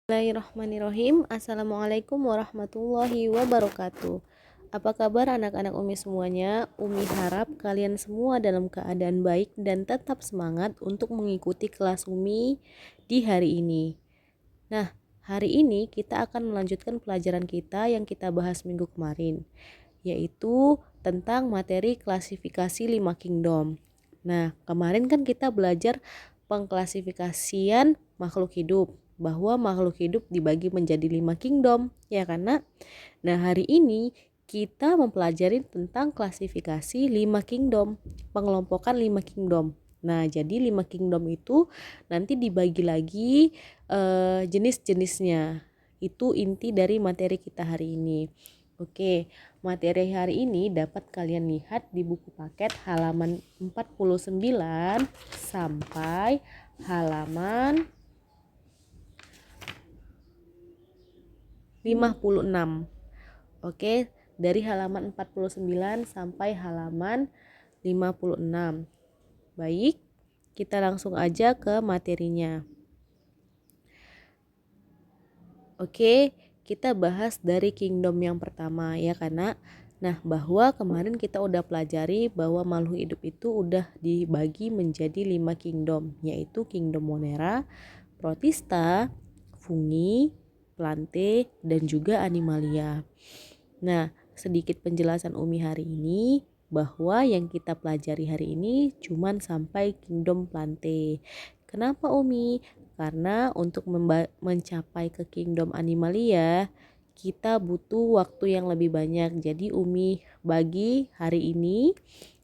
Bismillahirrahmanirrahim. Assalamualaikum warahmatullahi wabarakatuh. Apa kabar anak-anak Umi semuanya? Umi harap kalian semua dalam keadaan baik dan tetap semangat untuk mengikuti kelas Umi di hari ini. Nah, hari ini kita akan melanjutkan pelajaran kita yang kita bahas minggu kemarin, yaitu tentang materi klasifikasi 5 kingdom. Nah, kemarin kan kita belajar pengklasifikasian makhluk hidup, bahwa makhluk hidup dibagi menjadi 5 kingdom, ya karena. Nah, hari ini kita mempelajari tentang klasifikasi 5 kingdom, pengelompokan 5 kingdom. Nah, jadi 5 kingdom itu nanti dibagi lagi jenis-jenisnya. Itu inti dari materi kita hari ini. Oke, materi hari ini dapat kalian lihat di buku paket halaman 49 sampai halaman 56. Oke, dari halaman 49 sampai halaman 56. Baik, kita langsung aja ke materinya. Oke, kita bahas dari kingdom yang pertama ya karena. Nah, bahwa kemarin kita udah pelajari bahwa makhluk hidup itu udah dibagi menjadi 5 kingdom, yaitu kingdom Monera, Protista, Fungi, Plante, dan juga Animalia. Nah, sedikit penjelasan Umi hari ini, bahwa yang kita pelajari hari ini cuman sampai kingdom Plante. Kenapa Umi? Karena untuk mencapai ke kingdom Animalia kita butuh waktu yang lebih banyak. Jadi Umi bagi hari ini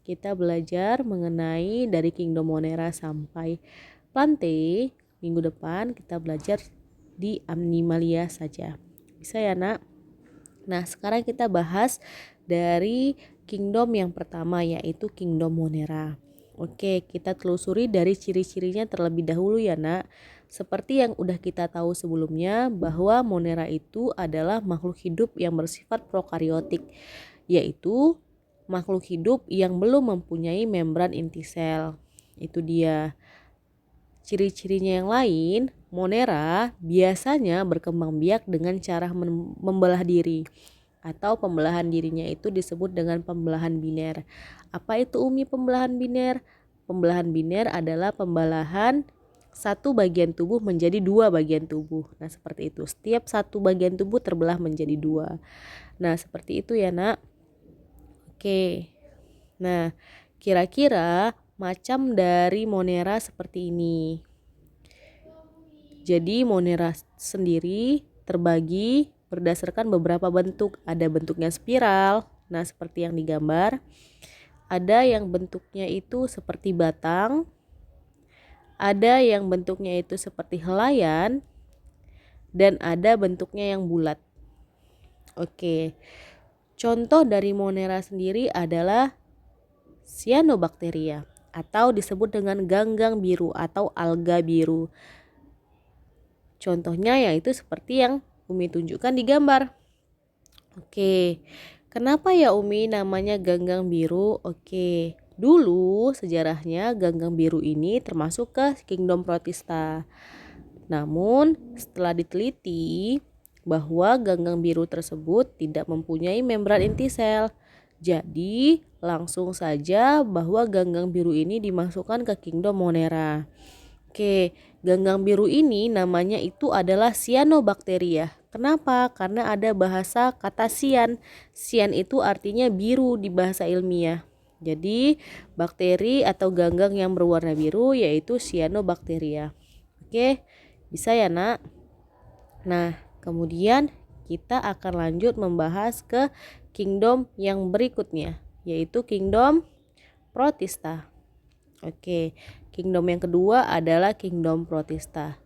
kita belajar mengenai dari kingdom Monera sampai Plante. Minggu depan kita belajar di Animalia saja. Bisa ya nak? Nah, sekarang kita bahas dari kingdom yang pertama, yaitu kingdom Monera. Oke, kita telusuri dari ciri-cirinya terlebih dahulu ya nak. Seperti yang udah kita tahu sebelumnya, bahwa Monera itu adalah makhluk hidup yang bersifat prokariotik, yaitu makhluk hidup yang belum mempunyai membran inti sel. Itu dia. Ciri-cirinya yang lain, Monera biasanya berkembang biak dengan cara membelah diri, atau pembelahan dirinya itu disebut dengan pembelahan biner. Apa itu Umi pembelahan biner? Pembelahan biner adalah pembelahan satu bagian tubuh menjadi dua bagian tubuh. Nah, seperti itu. Setiap satu bagian tubuh terbelah menjadi dua. Nah, seperti itu ya nak. Oke. Nah, kira-kira macam dari Monera seperti ini. Jadi Monera sendiri terbagi berdasarkan beberapa bentuk. Ada bentuknya spiral, nah seperti yang digambar. Ada yang bentuknya itu seperti batang. Ada yang bentuknya itu seperti helaian. Dan ada bentuknya yang bulat. Oke, contoh dari Monera sendiri adalah Cyanobacteria, atau disebut dengan ganggang biru atau alga biru. Contohnya yaitu seperti yang Umi tunjukkan di gambar. Oke, kenapa ya Umi namanya ganggang biru? Oke, dulu sejarahnya ganggang biru ini termasuk ke kingdom Protista. Namun setelah diteliti bahwa ganggang biru tersebut tidak mempunyai membran inti sel. Jadi langsung saja bahwa ganggang biru ini dimasukkan ke kingdom Monera. Oke, ganggang biru ini namanya itu adalah Cyanobacteria. Kenapa? Karena ada bahasa kata cyan. Cyan itu artinya biru di bahasa ilmiah. Jadi bakteri atau ganggang yang berwarna biru yaitu Cyanobacteria. Oke, bisa ya nak? Nah, kemudian kita akan lanjut membahas ke kingdom yang berikutnya, yaitu kingdom Protista. Oke, kingdom yang kedua adalah kingdom Protista.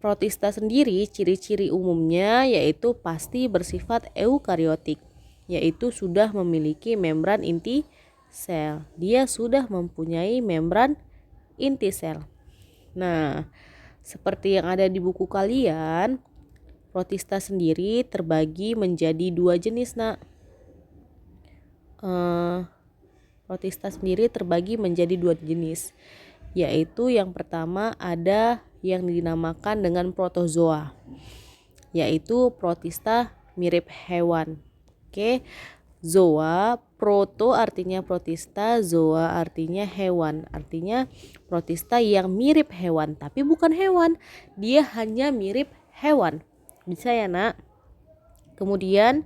Protista sendiri ciri-ciri umumnya yaitu pasti bersifat eukariotik, yaitu sudah memiliki membran inti sel. Dia sudah mempunyai membran inti sel. Nah, seperti yang ada di buku kalian, Protista sendiri terbagi menjadi dua jenis nak. Protista sendiri terbagi menjadi dua jenis, yaitu yang pertama ada yang dinamakan dengan protozoa, yaitu protista mirip hewan. Oke, zoa, proto artinya protista, zoa artinya hewan. Artinya protista yang mirip hewan, tapi bukan hewan. Dia hanya mirip hewan. Bisa ya, Nak? Kemudian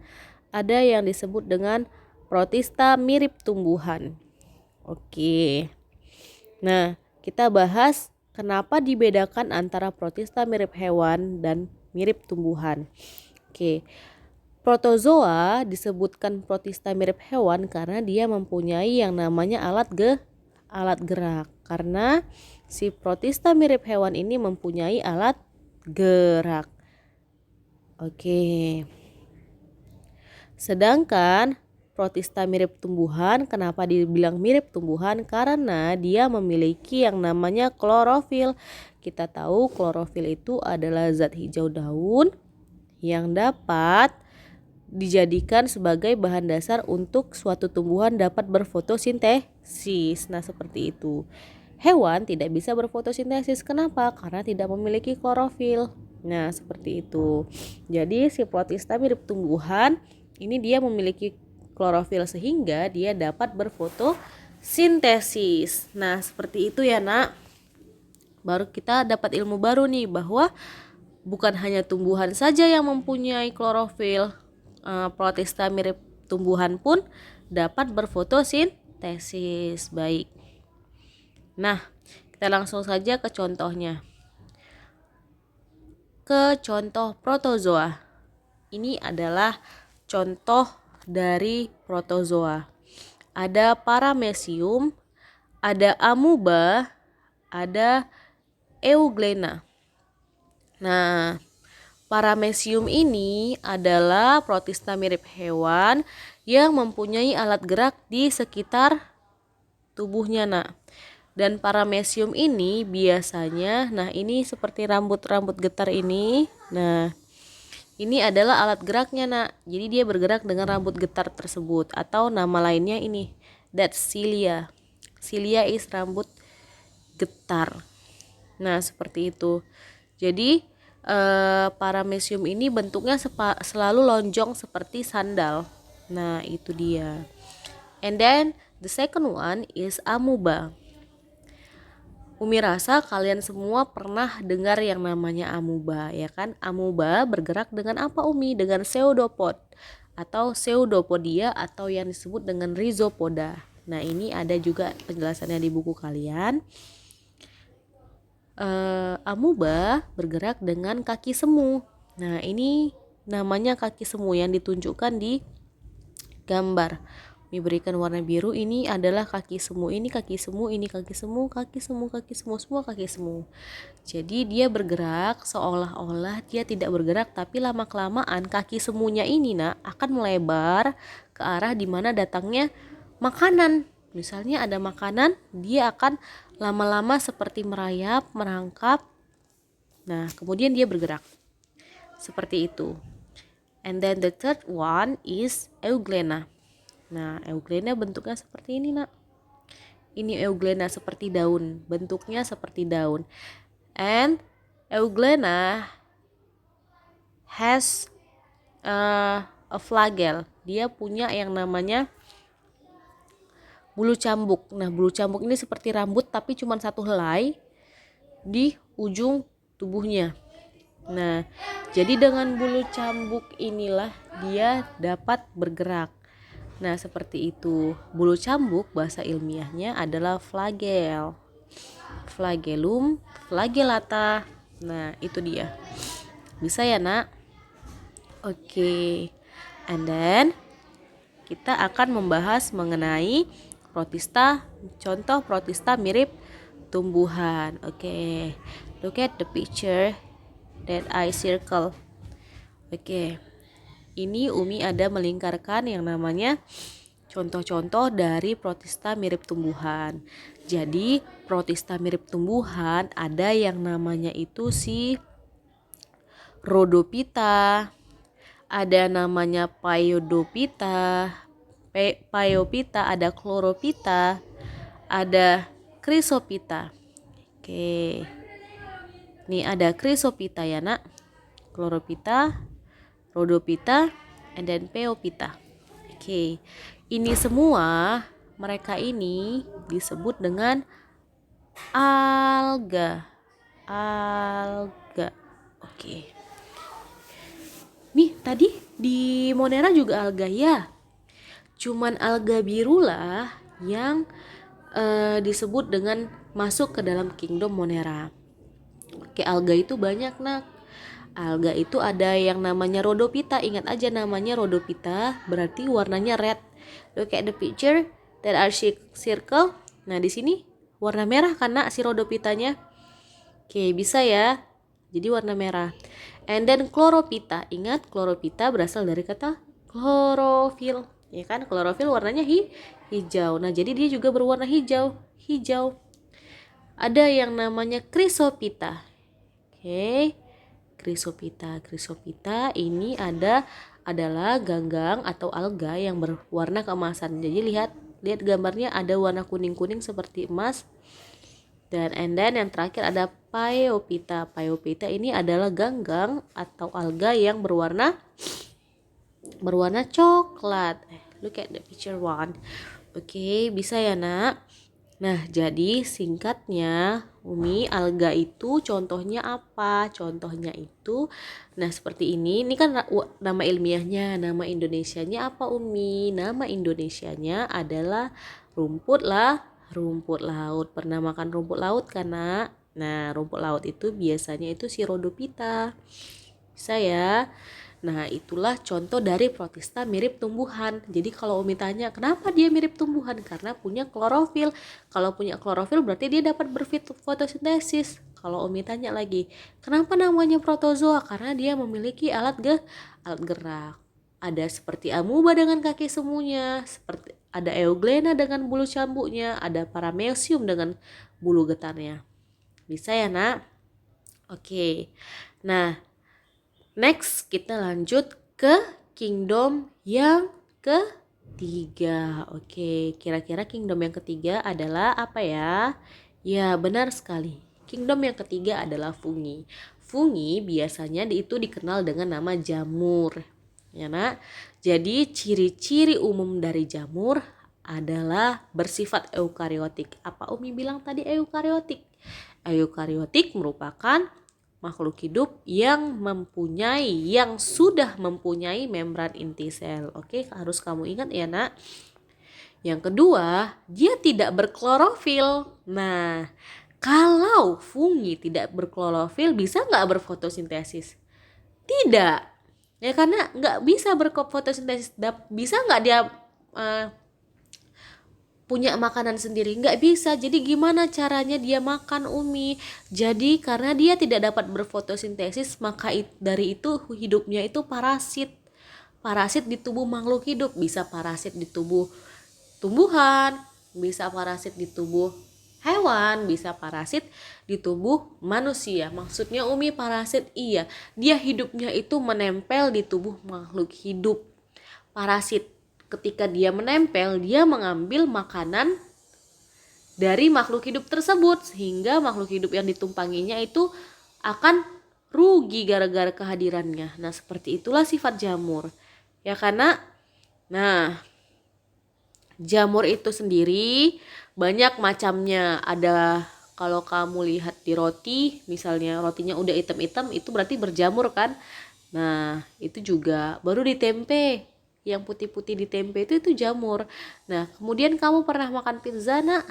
ada yang disebut dengan protista mirip tumbuhan. Oke. Nah, kita bahas kenapa dibedakan antara protista mirip hewan dan mirip tumbuhan. Oke. Protozoa disebutkan protista mirip hewan karena dia mempunyai yang namanya alat gerak. Karena si protista mirip hewan ini mempunyai alat gerak. Oke. Sedangkan protista mirip tumbuhan, kenapa dibilang mirip tumbuhan? Karena dia memiliki yang namanya klorofil. Kita tahu klorofil itu adalah zat hijau daun yang dapat dijadikan sebagai bahan dasar untuk suatu tumbuhan dapat berfotosintesis. Nah, seperti itu. Hewan tidak bisa berfotosintesis. Kenapa? Karena tidak memiliki klorofil. Nah, seperti itu. Jadi si protista mirip tumbuhan ini dia memiliki klorofil sehingga dia dapat berfotosintesis. Nah, seperti itu ya, Nak. Baru kita dapat ilmu baru nih bahwa bukan hanya tumbuhan saja yang mempunyai klorofil. Protista mirip tumbuhan pun dapat berfotosintesis. Baik. Nah, kita langsung saja ke contohnya. Ke contoh protozoa. Ini adalah contoh dari protozoa. Ada paramecium, ada amuba, ada euglena. Nah, paramecium ini adalah protista mirip hewan yang mempunyai alat gerak di sekitar tubuhnya, Nak. Dan paramecium ini biasanya, nah ini seperti rambut-rambut getar ini. Nah, ini adalah alat geraknya, Nak. Jadi dia bergerak dengan rambut getar tersebut. Atau nama lainnya ini, that's cilia. Cilia is rambut getar. Nah, seperti itu. Jadi paramecium ini bentuknya selalu lonjong seperti sandal. Nah, itu dia. And then the second one is amuba. Umi rasa kalian semua pernah dengar yang namanya amuba, ya kan? Amuba bergerak dengan apa, Umi? Dengan pseudopod atau pseudopodia atau yang disebut dengan rhizopoda. Nah, ini ada juga penjelasannya di buku kalian. Amuba bergerak dengan kaki semu. Nah, ini namanya kaki semu yang ditunjukkan di gambar. Diberikan warna biru, ini adalah kaki semu, ini kaki semu, ini kaki semu, kaki semu, kaki semu, semua kaki semu. Jadi dia bergerak seolah-olah dia tidak bergerak, tapi lama-kelamaan kaki semunya ini, Nak, akan melebar ke arah dimana datangnya makanan. Misalnya ada makanan, dia akan lama-lama seperti merayap, merangkap. Nah, kemudian dia bergerak. Seperti itu. And then the third one is euglena. Nah, euglena bentuknya seperti ini, Nak. Ini euglena seperti daun, bentuknya seperti daun. And euglena has a flagel. Dia punya yang namanya bulu cambuk. Nah, bulu cambuk ini seperti rambut tapi cuma satu helai di ujung tubuhnya. Nah, jadi dengan bulu cambuk inilah dia dapat bergerak. Nah, seperti itu. Bulu cambuk bahasa ilmiahnya adalah flagel. Flagellum, flagellata. Nah, itu dia. Bisa ya, Nak? Oke. And then kita akan membahas mengenai protista, contoh protista mirip tumbuhan. Oke. Look at the picture that I circle. Oke. Ini Umi ada melingkarkan yang namanya contoh-contoh dari protista mirip tumbuhan. Jadi protista mirip tumbuhan ada yang namanya itu si Rhodophyta, ada namanya Phaeophyta, ada Chlorophyta, ada Chrysophyta. Oke. Nih ada Chrysophyta ya nak, Chlorophyta, Rhodophyta, and then Phaeophyta. Oke, ini semua mereka ini disebut dengan alga. Alga. Oke. Nih tadi di Monera juga alga ya. Cuman alga biru lah yang disebut dengan masuk ke dalam kingdom Monera. Oke, alga itu banyak nak. Alga itu ada yang namanya Rhodophyta. Ingat aja namanya Rhodophyta, berarti warnanya red. Look at the picture, there are circle. Nah di sini warna merah karena si Rhodophytanya. Oke, bisa ya. Jadi warna merah. And then Chlorophyta. Ingat Chlorophyta berasal dari kata klorofil. Ya kan, klorofil warnanya hijau. Nah, jadi dia juga berwarna hijau. Hijau. Ada yang namanya Chrysophyta. Oke. Chrysophyta ini adalah ganggang atau alga yang berwarna keemasan. Jadi lihat gambarnya ada warna kuning-kuning seperti emas. Dan yang terakhir ada Phaeophyta. Phaeophyta ini adalah ganggang atau alga yang berwarna coklat. Look at the picture one. Oke, bisa ya nak? Nah, jadi singkatnya, Umi, alga itu contohnya apa? Contohnya itu, nah seperti ini. Ini kan nama ilmiahnya, nama Indonesianya apa Umi? Nama Indonesianya adalah rumput laut. Pernah makan rumput laut kan nak? Nah, rumput laut itu biasanya itu si Rhodophyta. Bisa ya? Nah, itulah contoh dari protista mirip tumbuhan. Jadi kalau Umi tanya, kenapa dia mirip tumbuhan? Karena punya klorofil. Kalau punya klorofil berarti dia dapat berfotosintesis. Kalau Umi tanya lagi, kenapa namanya protozoa? Karena dia memiliki alat gerak. Ada seperti amuba dengan kaki semuanya, seperti ada euglena dengan bulu cambuknya, ada paramecium dengan bulu getarnya. Bisa ya, nak? Oke. Nah, next kita lanjut ke kingdom yang ketiga. Oke, kira-kira kingdom yang ketiga adalah apa ya? Ya, benar sekali. Kingdom yang ketiga adalah fungi. Fungi biasanya itu dikenal dengan nama jamur. Ya, nak. Jadi ciri-ciri umum dari jamur adalah bersifat eukariotik. Apa Umi bilang tadi eukariotik? Eukariotik merupakan makhluk hidup yang sudah mempunyai membran inti sel. Oke, harus kamu ingat ya nak. Yang kedua, dia tidak berklorofil. Nah, kalau fungi tidak berklorofil, bisa nggak berfotosintesis? Tidak. Ya karena nggak bisa berfotosintesis. Bisa nggak dia punya makanan sendiri? Nggak bisa. Jadi gimana caranya dia makan Umi? Jadi karena dia tidak dapat berfotosintesis, maka dari itu hidupnya itu parasit di tubuh makhluk hidup. Bisa parasit di tubuh tumbuhan, bisa parasit di tubuh hewan, bisa parasit di tubuh manusia. Maksudnya Umi parasit iya, dia hidupnya itu menempel di tubuh makhluk hidup. Parasit ketika dia menempel, dia mengambil makanan dari makhluk hidup tersebut, sehingga makhluk hidup yang ditumpanginya itu akan rugi gara-gara kehadirannya. Nah, seperti itulah sifat jamur. Ya karena, nah, jamur itu sendiri banyak macamnya. Ada, kalau kamu lihat di roti, misalnya rotinya udah hitam-hitam, itu berarti berjamur kan. Nah, itu juga baru di tempe. Yang putih-putih di tempe itu jamur. Nah, kemudian kamu pernah makan pizza nak?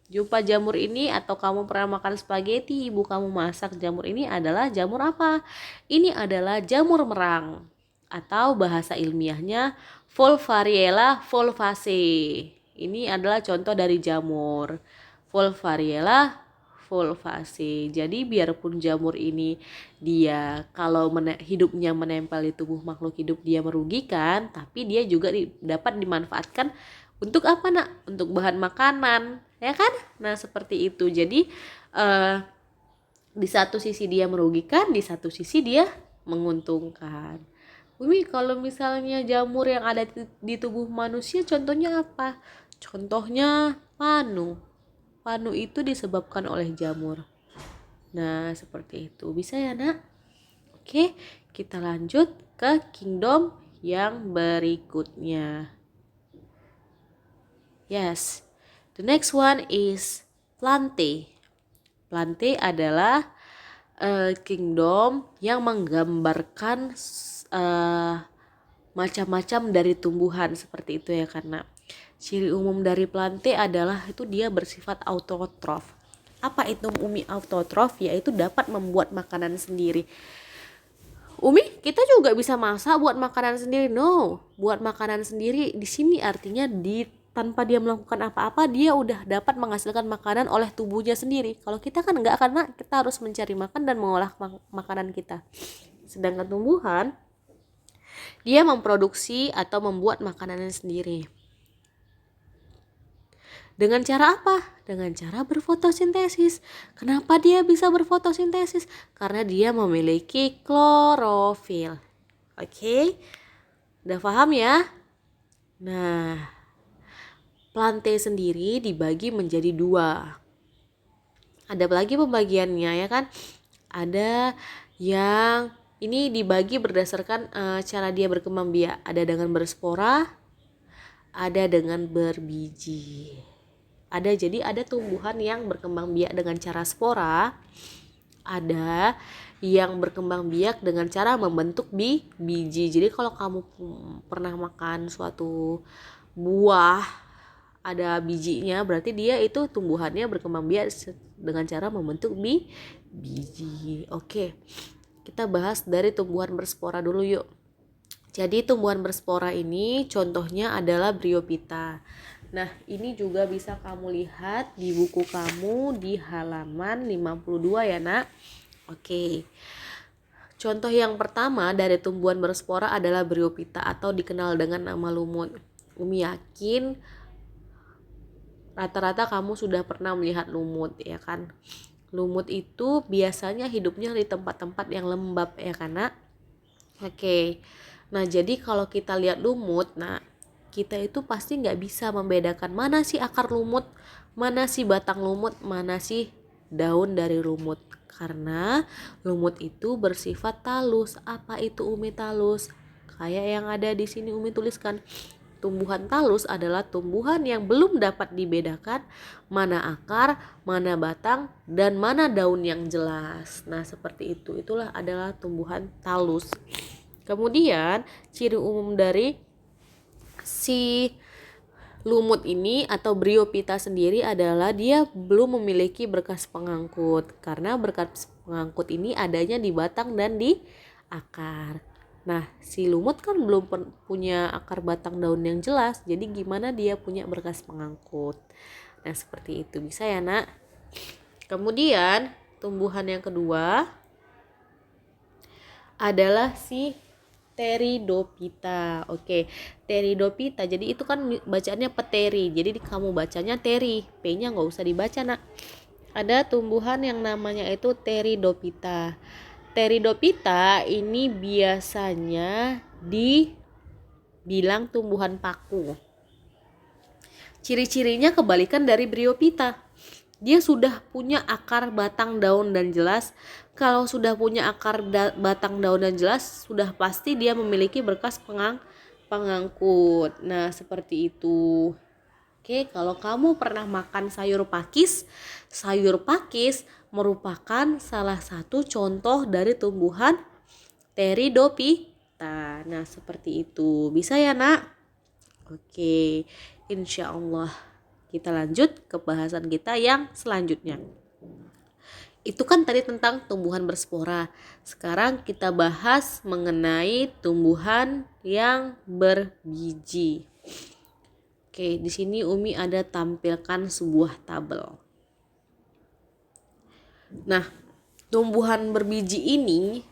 Jumpa jamur ini, atau kamu pernah makan spaghetti, ibu kamu masak jamur ini adalah jamur apa? Ini adalah jamur merang, atau bahasa ilmiahnya Volvariella volvaceae. Ini adalah contoh dari jamur Volvariella volvaceae. Jadi biarpun jamur ini dia kalau hidupnya menempel di tubuh makhluk hidup dia merugikan, tapi dia juga dapat dimanfaatkan untuk apa nak? Untuk bahan makanan, ya kan? Nah seperti itu. Jadi di satu sisi dia merugikan, di satu sisi dia menguntungkan. Umi, kalau misalnya jamur yang ada di tubuh manusia contohnya apa? Contohnya panu. Panu itu disebabkan oleh jamur. Nah, seperti itu. Bisa ya, Nak? Oke, kita lanjut ke kingdom yang berikutnya. Yes, the next one is Plante. Plante adalah kingdom yang menggambarkan macam-macam dari tumbuhan seperti itu ya, karena ciri umum dari Plante adalah itu dia bersifat autotrof. Apa itu Umi autotrof? Yaitu dapat membuat makanan sendiri. Umi, kita juga bisa masak buat makanan sendiri. No, buat makanan sendiri di sini artinya tanpa dia melakukan apa-apa dia udah dapat menghasilkan makanan oleh tubuhnya sendiri. Kalau kita kan enggak, karena kita harus mencari makan dan mengolah makanan kita. Sedangkan tumbuhan dia memproduksi atau membuat makanannya sendiri. Dengan cara apa? Dengan cara berfotosintesis. Kenapa dia bisa berfotosintesis? Karena dia memiliki klorofil. Oke, udah paham ya? Nah, Plante sendiri dibagi menjadi 2. Ada lagi pembagiannya ya kan? Ada yang ini dibagi berdasarkan cara dia berkembang biak. Ada dengan berspora, ada dengan berbiji. Jadi ada tumbuhan yang berkembang biak dengan cara spora, ada yang berkembang biak dengan cara membentuk biji. Jadi kalau kamu pernah makan suatu buah ada bijinya, berarti dia itu tumbuhannya berkembang biak dengan cara membentuk biji. Oke, kita bahas dari tumbuhan berspora dulu yuk. Jadi tumbuhan berspora ini contohnya adalah Bryophyta. Nah, ini juga bisa kamu lihat di buku kamu di halaman 52 ya, Nak. Oke. Contoh yang pertama dari tumbuhan berspora adalah Bryophyta atau dikenal dengan nama lumut. Umi yakin rata-rata kamu sudah pernah melihat lumut ya kan. Lumut itu biasanya hidupnya di tempat-tempat yang lembab ya kan, Nak. Oke. Nah, jadi kalau kita lihat lumut, nah kita itu pasti nggak bisa membedakan mana sih akar lumut, mana sih batang lumut, mana sih daun dari lumut. Karena lumut itu bersifat talus. Apa itu Umi talus? Kayak yang ada di sini Umi tuliskan. Tumbuhan talus adalah tumbuhan yang belum dapat dibedakan mana akar, mana batang, dan mana daun yang jelas. Nah, seperti itu. Itulah adalah tumbuhan talus. Kemudian, ciri umum dari si lumut ini atau Bryophyta sendiri adalah dia belum memiliki berkas pengangkut, karena berkas pengangkut ini adanya di batang dan di akar. Nah, si lumut kan belum punya akar batang daun yang jelas, jadi gimana dia punya berkas pengangkut. Nah, seperti itu. Bisa ya, Nak? Kemudian tumbuhan yang kedua adalah si Pteridophyta. Oke, Pteridophyta. Jadi itu kan bacaannya peteri. Jadi kamu bacanya teri. P-nya nggak usah dibaca, Nak. Ada tumbuhan yang namanya itu Pteridophyta. Pteridophyta ini biasanya dibilang tumbuhan paku. Ciri-cirinya kebalikan dari Bryophyta. Dia sudah punya akar, batang, daun, dan jelas. Kalau sudah punya akar, batang, daun, dan jelas, sudah pasti dia memiliki berkas pengangkut. Nah, seperti itu. Oke, kalau kamu pernah makan sayur pakis merupakan salah satu contoh dari tumbuhan Pteridophyta. Nah, seperti itu. Bisa ya, Nak? Oke, insya Allah. Kita lanjut ke bahasan kita yang selanjutnya. Itu kan tadi tentang tumbuhan berspora. Sekarang kita bahas mengenai tumbuhan yang berbiji. Oke, di sini Umi ada tampilkan sebuah tabel. Nah, tumbuhan berbiji ini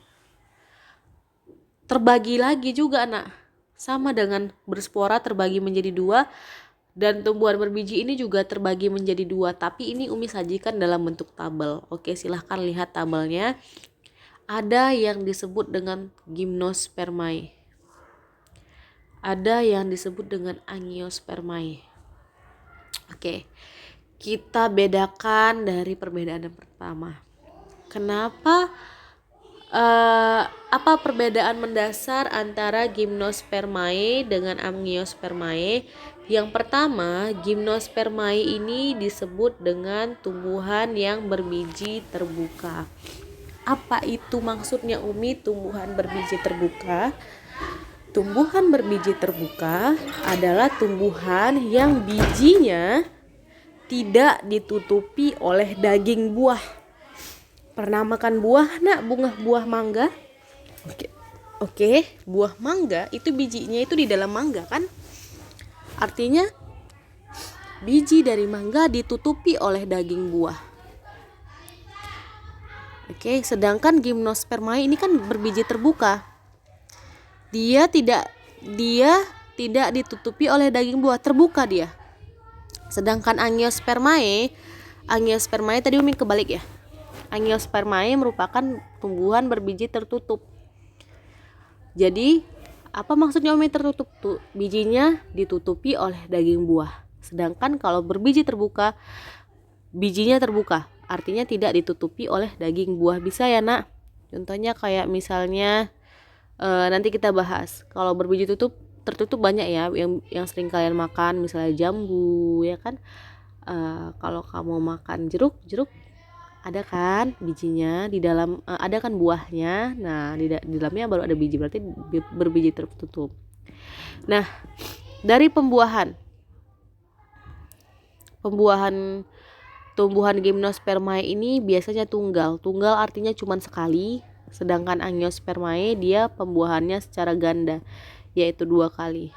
terbagi lagi juga, Nak. Sama dengan berspora terbagi menjadi 2. Dan tumbuhan berbiji ini juga terbagi menjadi 2, tapi ini Umi sajikan dalam bentuk tabel. Oke, silahkan lihat tabelnya. Ada yang disebut dengan Gymnospermae. Ada yang disebut dengan Angiospermae. Oke, kita bedakan dari perbedaan yang pertama. Kenapa apa perbedaan mendasar antara Gymnospermae dengan Amniospermae? Yang pertama, Gymnospermae ini disebut dengan tumbuhan yang berbiji terbuka. Apa itu maksudnya Umi tumbuhan berbiji terbuka? Tumbuhan berbiji terbuka adalah tumbuhan yang bijinya tidak ditutupi oleh daging buah. Pernah makan buah nak, buah mangga? Oke, buah mangga itu bijinya itu di dalam mangga kan? Artinya biji dari mangga ditutupi oleh daging buah. Oke, sedangkan Gymnospermae ini kan berbiji terbuka. Dia tidak ditutupi oleh daging buah, terbuka dia. Sedangkan Angiospermae tadi Umi kebalik ya. Angiospermae merupakan tumbuhan berbiji tertutup. Jadi, apa maksudnya Umi tertutup? Tuh, bijinya ditutupi oleh daging buah. Sedangkan kalau berbiji terbuka, bijinya terbuka, artinya tidak ditutupi oleh daging buah. Bisa ya nak? Contohnya kayak misalnya nanti kita bahas. Kalau berbiji tertutup banyak ya yang sering kalian makan, misalnya jambu ya kan. Kalau kamu makan jeruk ada kan bijinya di dalam, ada kan buahnya. Nah di dalamnya baru ada biji, berarti berbiji tertutup. Nah dari pembuahan tumbuhan Gymnospermae ini biasanya tunggal artinya cuma sekali. Sedangkan Angiospermae dia pembuahannya secara ganda, yaitu 2 kali.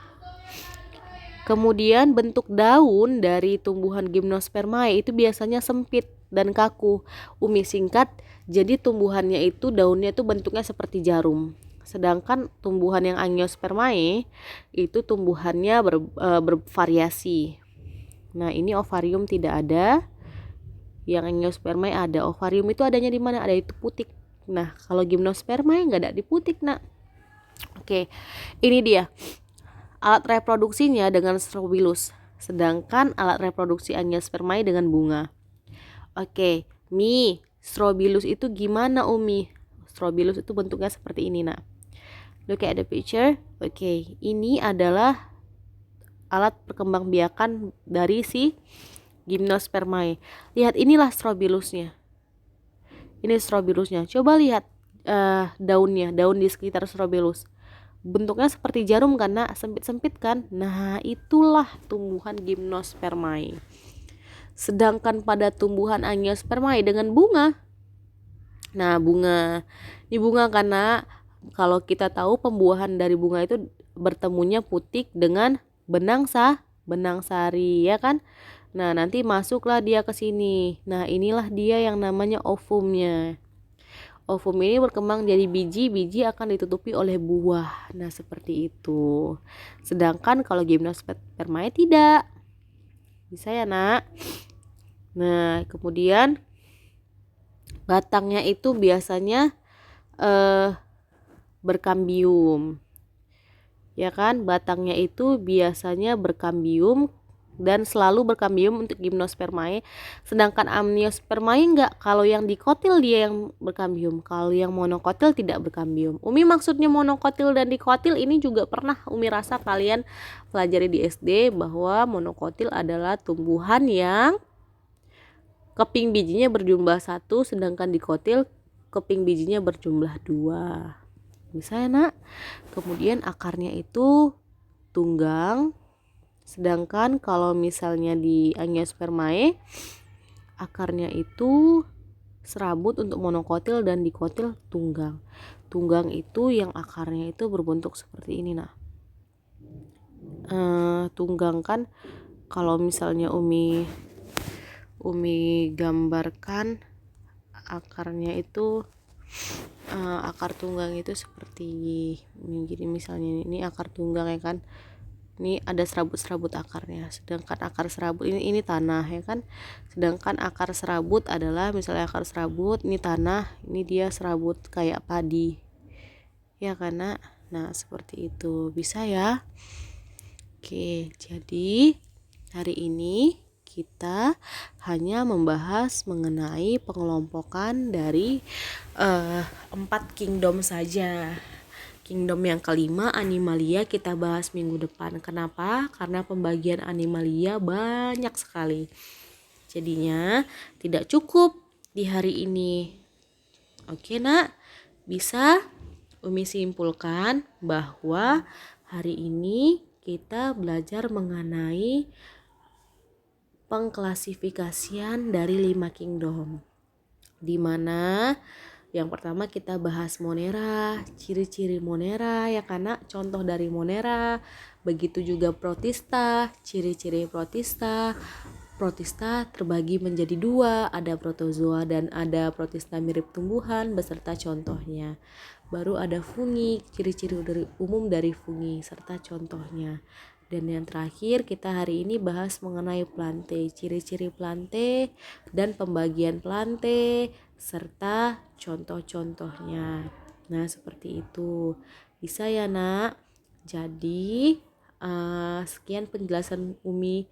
Kemudian bentuk daun dari tumbuhan Gymnospermae itu biasanya sempit dan kaku. Umi singkat, jadi tumbuhannya itu daunnya itu bentuknya seperti jarum. Sedangkan tumbuhan yang Angiospermae itu tumbuhannya bervariasi. Nah, ini ovarium tidak ada. Yang Angiospermae ada. Ovarium itu adanya di mana? Ada itu putik. Nah, kalau Gymnospermae nggak ada di putik, nak. Oke, ini dia alat reproduksinya dengan strobilus. Sedangkan alat reproduksi Angiospermae dengan bunga. Oke, strobilus itu gimana Umi? Strobilus itu bentuknya seperti ini, nak. Look at the picture. Oke, ini adalah alat perkembangbiakan dari si Gymnospermae. Lihat, inilah strobilusnya. Ini strobilusnya. Coba lihat daunnya, daun di sekitar strobilus. Bentuknya seperti jarum karena sempit-sempit kan. Nah, itulah tumbuhan Gymnospermae. Sedangkan pada tumbuhan Angiospermae dengan bunga. Nah, ini bunga karena kalau kita tahu pembuahan dari bunga itu bertemunya putik dengan benang sari ya kan. Nah, nanti masuklah dia ke sini. Nah, inilah dia yang namanya ovumnya. Ovum ini berkembang jadi biji akan ditutupi oleh buah. Nah, seperti itu. Sedangkan kalau Gymnospermae tidak. Bisa ya, nak? Nah, kemudian batangnya itu biasanya berkambium. Ya kan? Batangnya itu biasanya berkambium dan selalu berkambium untuk Gymnospermae. Sedangkan Amniospermae enggak. Kalau yang dikotil dia yang berkambium. Kalau yang monokotil tidak berkambium. Umi maksudnya monokotil dan dikotil ini juga pernah Umi rasa kalian pelajari di SD bahwa monokotil adalah tumbuhan yang keping bijinya berjumlah 1, sedangkan dikotil keping bijinya berjumlah 2. Bisa ya, nak? Kemudian akarnya itu tunggang. Sedangkan kalau misalnya di Angiospermae akarnya itu serabut untuk monokotil dan dikotil tunggang. Tunggang itu yang akarnya itu berbentuk seperti ini, nah. Tunggang kan kalau misalnya Umi gambarkan akarnya itu akar tunggang itu seperti ini. Jadi misalnya ini akar tunggang ya kan. Ini ada serabut-serabut akarnya. Sedangkan akar serabut ini tanah ya kan. Sedangkan akar serabut adalah misalnya akar serabut ini tanah, ini dia serabut kayak padi. Ya karena nah seperti itu. Bisa ya? Oke, jadi hari ini kita hanya membahas mengenai pengelompokan dari 4 kingdom saja. Kingdom yang kelima, Animalia, kita bahas minggu depan. Kenapa? Karena pembagian Animalia banyak sekali. Jadinya tidak cukup di hari ini. Oke nak, bisa Umi simpulkan bahwa hari ini kita belajar mengenai pengklasifikasian dari 5 kingdom. Di mana yang pertama kita bahas Monera, ciri-ciri Monera ya karena contoh dari Monera, begitu juga Protista, ciri-ciri Protista. Protista terbagi menjadi 2, ada protozoa dan ada protista mirip tumbuhan beserta contohnya. Baru ada fungi, ciri-ciri umum dari fungi serta contohnya. Dan yang terakhir kita hari ini bahas mengenai plante, ciri-ciri plante dan pembagian plante serta contoh-contohnya. Nah seperti itu. Bisa ya nak? Jadi sekian penjelasan Umi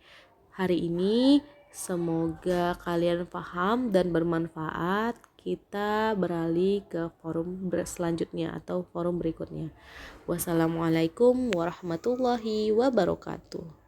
hari ini. Semoga kalian paham dan bermanfaat. Kita beralih ke forum selanjutnya atau forum berikutnya. Wassalamualaikum warahmatullahi wabarakatuh.